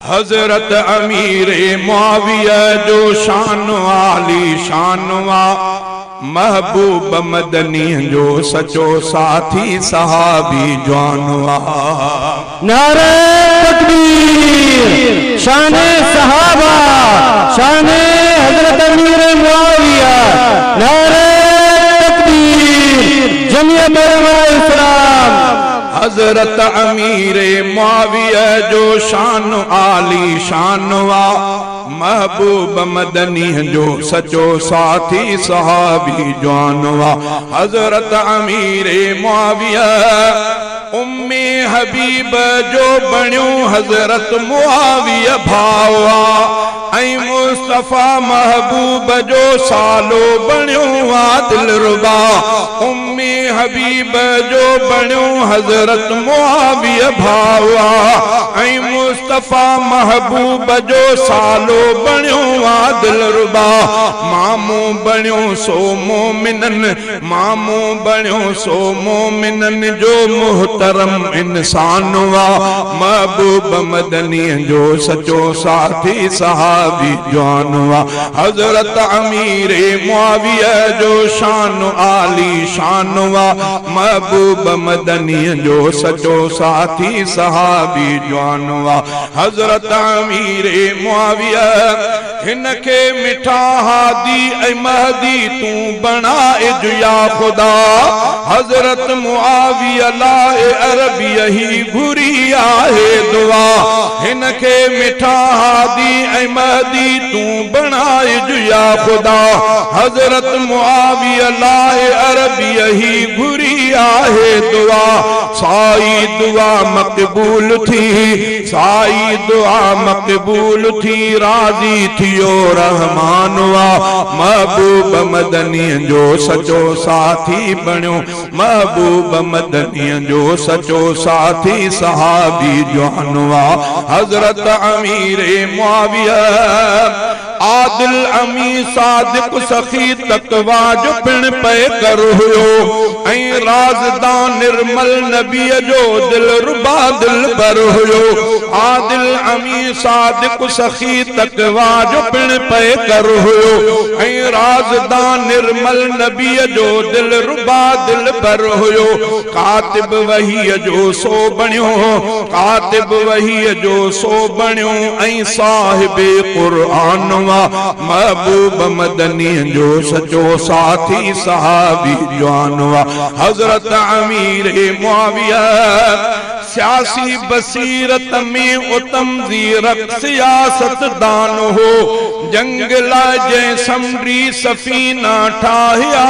حضرت امیر معاویہ جو شان عالی شان وا محبوب مدنی جو سچو ساتھی صحابی جوان وا نعرہ تکبیر شان صحابہ شان حضرت امیر معاویہ نعرہ تکبیر جمعیت علماء اسلام حضرت امیر معاویہ جو شان عالی شان وا محبوب مدنی جو سچو ساتھی صحابی جوان وا حضرت امیر معاویہ ام حبیب جو بنیوں حضرت معاویہ بھاوا اے مصطفیٰ محبوب جو سالو بنیوں عادل ربا ام حبیب جو بنیوں حضرت معاویہ بھاوا اے مصطفیٰ محبوب جو سالو بنیوں عادل ربا مامو بنیوں سو مومنن مامو بنیوں سو مومنن جو محترم انسان وا محبوب مدنی جو سچو ساتھی صحابی جوان وا حضرت امیر معاویہ جو شان عالی شان وا محبوب مدنی جو سچو ساتھی صحابی جوان وا حضرت امیر معاویہ ہنکے مٹھا ہادی اے مہدی تو بنا جو یا خدا حضرت معاویہ لائے عرب یہی بھری آئے دعا ہنکے مٹھا ہادی اے مہدی تو بنا جو یا خدا حضرت معاویہ لائے عرب یہی بھری آئے دعا سائی دعا مقبول تھی سائی دعا مقبول تھی راضی تھیو رحمان وا محبوب مدنی جو سچو ساتھی بنیو محبوب مدنی جو سچو ساتھی صحابی جوان وا حضرت امیر معاویہ عادل امی صادق سخی تقوی جو پن پہ کر ہویو ایں رازدان نرمل نبی جو دل ربا دل پر ہویو عادل امی صادق سخی تقوی جو پن پہ کر ہویو ایں رازدان نرمل نبی جو دل ربا دل پر ہویو کاتب وحی جو سو بنیو کاتب وحی جو سو بنیو ایں صاحب قرآن وا محبوب مدنی جو سچو ساتھی صحابی جوان وا حضرت امیر معاویہ سیاسی بصیرت میں اتم زیرک سیاست دان ہو جنگ لاجے سمری سفینہ ٹھاہیا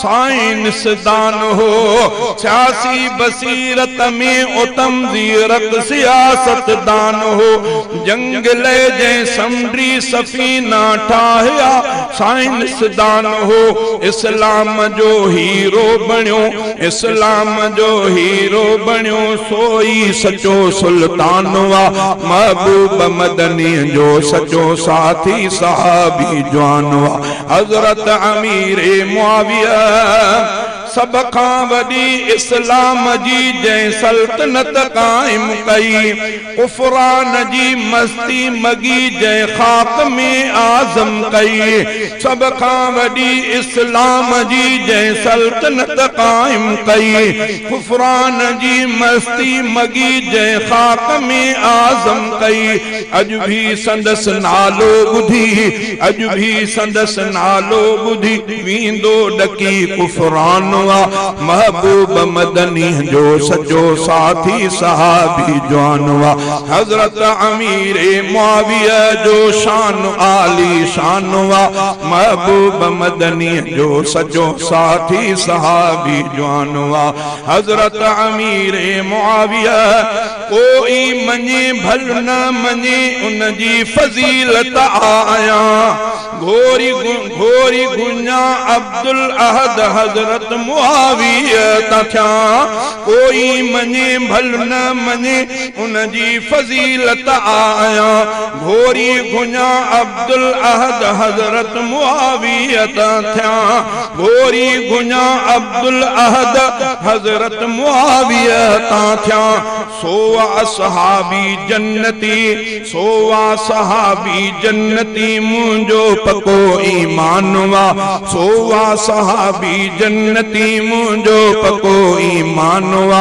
سائنس دان ہو سیاسی بصیرت میں اتم زیرک سیاست دان ہو جنگ لاجے سمری سفینہ ٹھاہیا سائنس دان ہو اسلام جو ہیرو بنیو اسلام جو ہیرو بنیو سوئی سچو سلطان وا محبوب مدنی جو سچو ساتھی صحابی جوان وا حضرت امیر معاویہ سب کھان وڈی اسلام جی جے سلطنت قائم کئی کفران جی مستی مگی جے خاک میں آزم کئی سب کھان وڈی اسلام جی جے سلطنت قائم کئی کفران جی مستی مگی جے خاک میں آزم کئی اج بھی سندس نالو بدھی اج بھی سندس نالو بدھی ویندو ڈکی کفران محبوب مدنی جو سچو ساتھی صحابی جوان وا حضرت امیر معاویہ جو شان عالی شان وا محبوب مدنی جو سچو ساتھی صحابی جوان وا حضرت امیر معاویہ کوئی منی بھل نہ منی ان جی فضیلت آیا گھوری گھوری گنیا عبدالعہد حضرت मुआविया ता थिया कोई मने भल न मने उन जी फजीलत आया घोरी गुना अब्दुल अहद हजरत मुआविया ता थिया घोरी गुना अब्दुल अहद हजरत मुआविया ता थिया सोवा सहाबी जन्नती सोवा सहाबी जन्नती मुंजो पको ईमान वा सोवा सहाबी जन्नती मुंजो पको ईमान वा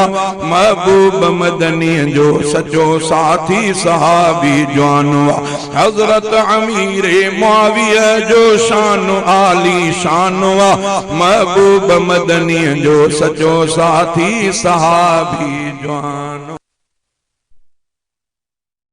महबूब मदनी जो सचो साथी सहाबी जवान वा हजरत अमीर मुआविया जो शान आली शान वा महबूब मदनी जो सचो साथी सहाबी जवान